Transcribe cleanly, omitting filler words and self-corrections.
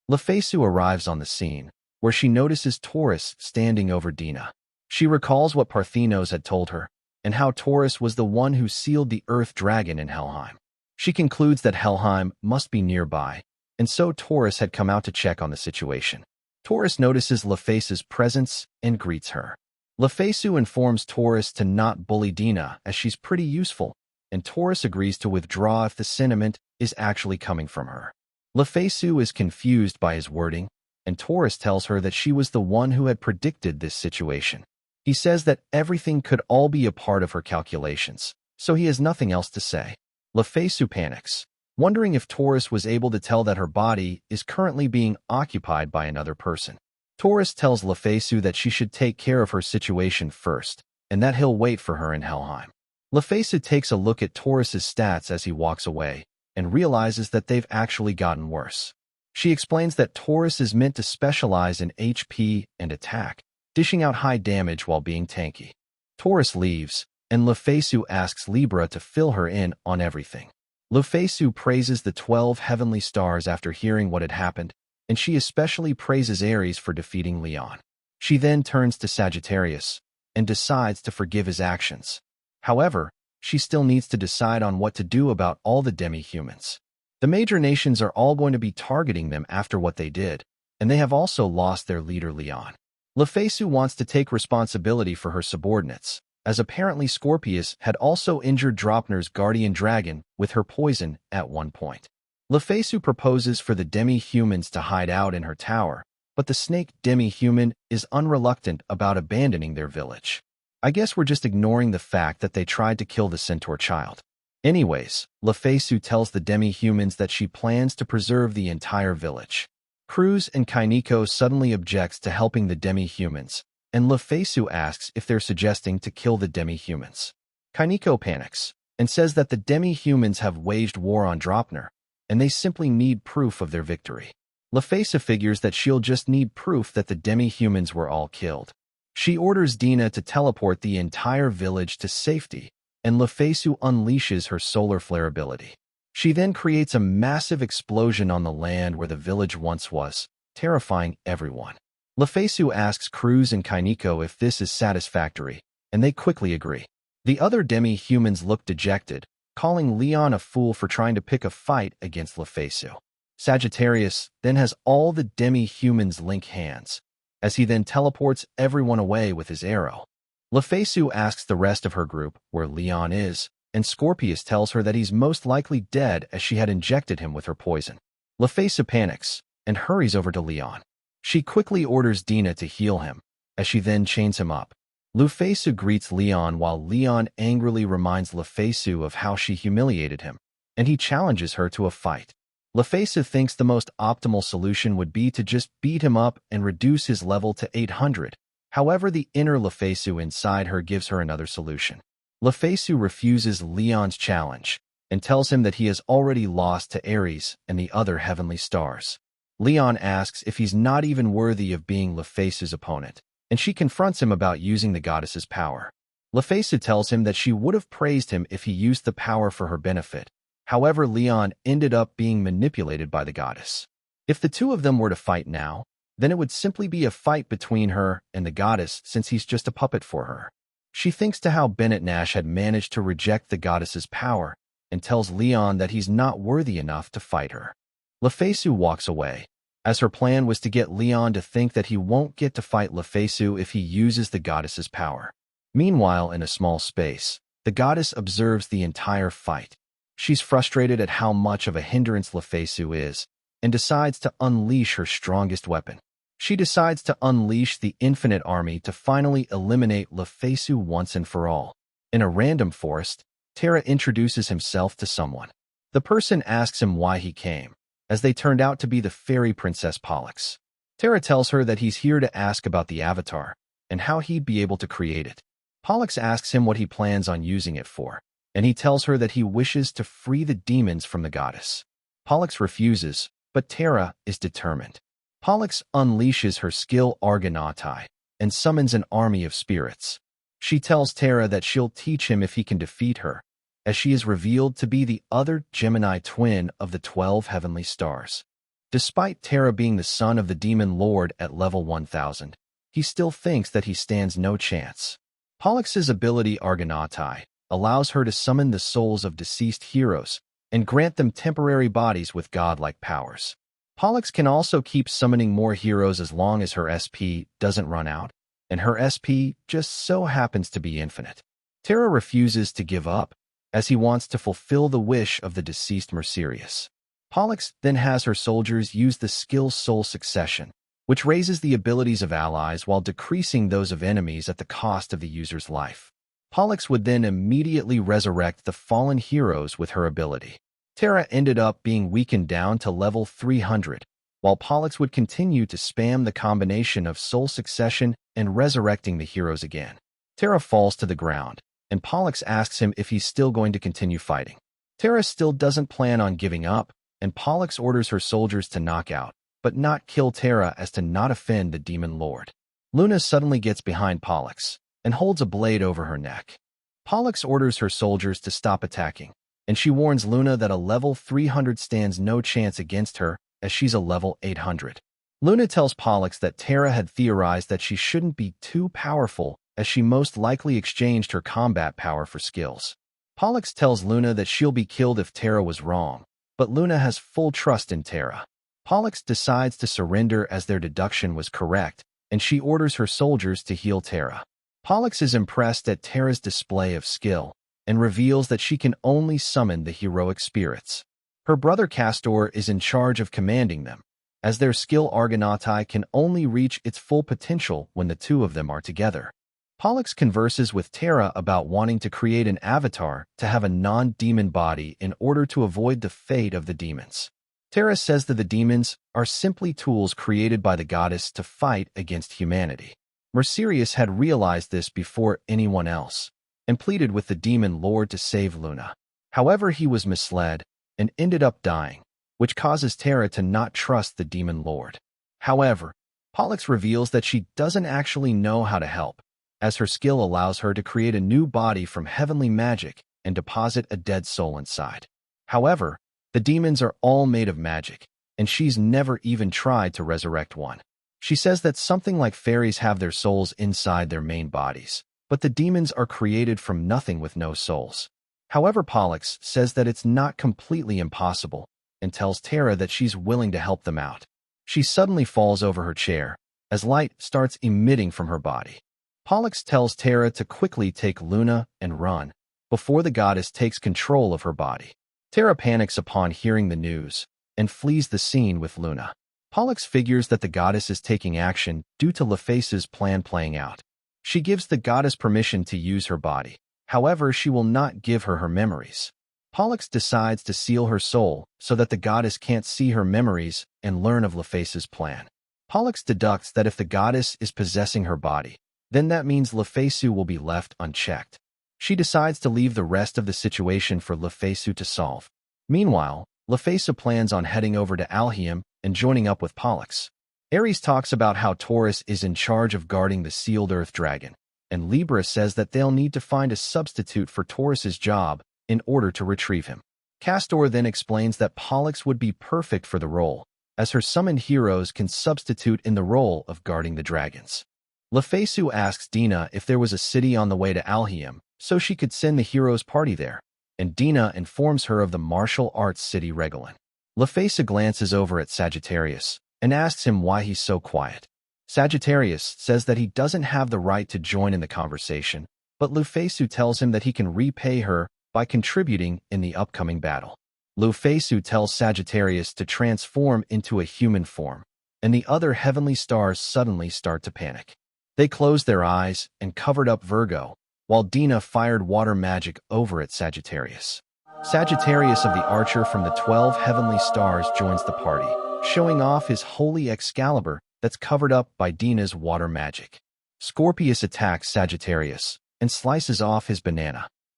Lefesu arrives on the scene, where she notices Taurus standing over Dina. She recalls what Parthenos had told her, and how Taurus was the one who sealed the Earth Dragon in Helheim. She concludes that Helheim must be nearby, and so Taurus had come out to check on the situation. Taurus notices Lefesu's presence and greets her. Lefesu informs Taurus to not bully Dina, as she's pretty useful, and Taurus agrees to withdraw if the sentiment is actually coming from her. Lefesu is confused by his wording, and Taurus tells her that she was the one who had predicted this situation. He says that everything could all be a part of her calculations, so he has nothing else to say. Lefesu panics, wondering if Taurus was able to tell that her body is currently being occupied by another person. Taurus tells Lefesu that she should take care of her situation first, and that he'll wait for her in Helheim. Lefesu takes a look at Taurus's stats as he walks away, and realizes that they've actually gotten worse. She explains that Taurus is meant to specialize in HP and attack, dishing out high damage while being tanky. Taurus leaves, and Lefesu asks Libra to fill her in on everything. Lefesu praises the 12 heavenly stars after hearing what had happened, and she especially praises Ares for defeating Lyon. She then turns to Sagittarius and decides to forgive his actions. However, she still needs to decide on what to do about all the demihumans. The major nations are all going to be targeting them after what they did, and they have also lost their leader Lyon. Lefesu wants to take responsibility for her subordinates, as apparently Scorpius had also injured Draupner's guardian dragon with her poison at one point. Lefesu proposes for the demi-humans to hide out in her tower, but the snake demi-human is unreluctant about abandoning their village. I guess we're just ignoring the fact that they tried to kill the centaur child. Anyways, Lefesu tells the demi-humans that she plans to preserve the entire village. Cruz and Kainiko suddenly objects to helping the demi-humans, and Lefesu asks if they're suggesting to kill the demi-humans. Kainiko panics and says that the demi-humans have waged war on Draupner, and they simply need proof of their victory. Lefesu figures that she'll just need proof that the demi-humans were all killed. She orders Dina to teleport the entire village to safety, and Lefesu unleashes her solar flare ability. She then creates a massive explosion on the land where the village once was, terrifying everyone. Lefesu asks Cruz and Kainiko if this is satisfactory, and they quickly agree. The other demi-humans look dejected, calling Lyon a fool for trying to pick a fight against Lefesu. Sagittarius then has all the demi-humans link hands, as he then teleports everyone away with his arrow. Lefesu asks the rest of her group where Lyon is, and Scorpius tells her that he's most likely dead as she had injected him with her poison. Lefesu panics and hurries over to Lyon. She quickly orders Dina to heal him, as she then chains him up. Lefesu greets Lyon while Lyon angrily reminds Lefesu of how she humiliated him, and he challenges her to a fight. Lefesu thinks the most optimal solution would be to just beat him up and reduce his level to 800. However, the inner Lefesu inside her gives her another solution. Lefesu refuses Lyon's challenge and tells him that he has already lost to Ares and the other heavenly stars. Lyon asks if he's not even worthy of being Lefesu's opponent, and she confronts him about using the goddess's power. Lefesu tells him that she would have praised him if he used the power for her benefit. However, Lyon ended up being manipulated by the goddess. If the two of them were to fight now, then it would simply be a fight between her and the goddess since he's just a puppet for her. She thinks to how Bennett Nash had managed to reject the goddess's power and tells Lyon that he's not worthy enough to fight her. Lefesu walks away, as her plan was to get Lyon to think that he won't get to fight Lefesu if he uses the goddess's power. Meanwhile, in a small space, the goddess observes the entire fight. She's frustrated at how much of a hindrance Lefesu is and decides to unleash her strongest weapon. She decides to unleash the infinite army to finally eliminate Lefesu once and for all. In a random forest, Terra introduces himself to someone. The person asks him why he came, as they turned out to be the fairy Princess Pix. Terra tells her that he's here to ask about the avatar and how he'd be able to create it. Pix asks him what he plans on using it for, and he tells her that he wishes to free the demons from the goddess. Pix refuses, but Terra is determined. Pix unleashes her skill Argonautai and summons an army of spirits. She tells Terra that she'll teach him if he can defeat her, as she is revealed to be the other Gemini twin of the 12 heavenly stars. Despite Terra being the son of the demon lord at level 1000, he still thinks that he stands no chance. Pollux' ability Argonautai allows her to summon the souls of deceased heroes and grant them temporary bodies with godlike powers. Pollux can also keep summoning more heroes as long as her SP doesn't run out, and her SP just so happens to be infinite. Terra refuses to give up, as he wants to fulfill the wish of the deceased Mercurius. Pollux then has her soldiers use the skill Soul Succession, which raises the abilities of allies while decreasing those of enemies at the cost of the user's life. Pollux would then immediately resurrect the fallen heroes with her ability. Terra ended up being weakened down to level 300, while Pollux would continue to spam the combination of Soul Succession and resurrecting the heroes again. Terra falls to the ground, and Pollux asks him if he's still going to continue fighting. Terra still doesn't plan on giving up, and Pollux orders her soldiers to knock out, but not kill Terra as to not offend the demon lord. Luna suddenly gets behind Pollux and holds a blade over her neck. Pollux orders her soldiers to stop attacking, and she warns Luna that a level 300 stands no chance against her as she's a level 800. Luna tells Pollux that Terra had theorized that she shouldn't be too powerful as she most likely exchanged her combat power for skills. Pollux tells Luna that she'll be killed if Terra was wrong, but Luna has full trust in Terra. Pollux decides to surrender as their deduction was correct, and she orders her soldiers to heal Terra. Pollux is impressed at Terra's display of skill and reveals that she can only summon the heroic spirits. Her brother Castor is in charge of commanding them, as their skill Argonautai can only reach its full potential when the two of them are together. Pollux converses with Terra about wanting to create an avatar to have a non-demon body in order to avoid the fate of the demons. Terra says that the demons are simply tools created by the goddess to fight against humanity. Mercurius had realized this before anyone else, and pleaded with the demon lord to save Luna. However, he was misled and ended up dying, which causes Terra to not trust the demon lord. However, Pollux reveals that she doesn't actually know how to help, as her skill allows her to create a new body from heavenly magic and deposit a dead soul inside. However, the demons are all made of magic, and she's never even tried to resurrect one. She says that something like fairies have their souls inside their main bodies, but the demons are created from nothing with no souls. However, Pollux says that it's not completely impossible and tells Terra that she's willing to help them out. She suddenly falls over her chair as light starts emitting from her body. Pollux tells Terra to quickly take Luna and run before the goddess takes control of her body. Terra panics upon hearing the news and flees the scene with Luna. Pollux figures that the goddess is taking action due to Lefesu's plan playing out. She gives the goddess permission to use her body. However, she will not give her memories. Pollux decides to seal her soul so that the goddess can't see her memories and learn of Lefesu's plan. Pollux deducts that if the goddess is possessing her body, then that means Lefesu will be left unchecked. She decides to leave the rest of the situation for Lefesu to solve. Meanwhile, Lefesu plans on heading over to Alhium and joining up with Pollux. Ares talks about how Taurus is in charge of guarding the sealed earth dragon, and Libra says that they'll need to find a substitute for Taurus's job in order to retrieve him. Castor then explains that Pollux would be perfect for the role, as her summoned heroes can substitute in the role of guarding the dragons. Lefesu asks Dina if there was a city on the way to Alhium, so she could send the heroes' party there, and Dina informs her of the martial arts city Regolan. Lefesu glances over at Sagittarius and asks him why he's so quiet. Sagittarius says that he doesn't have the right to join in the conversation, but Lefesu tells him that he can repay her by contributing in the upcoming battle. Lefesu tells Sagittarius to transform into a human form, and the other heavenly stars suddenly start to panic. They closed their eyes and covered up Virgo, while Dina fired water magic over at Sagittarius. Sagittarius of the Archer from the 12 heavenly stars joins the party, showing off his holy Excalibur that's covered up by Dina's water magic. Scorpius attacks Sagittarius and slices off his banana.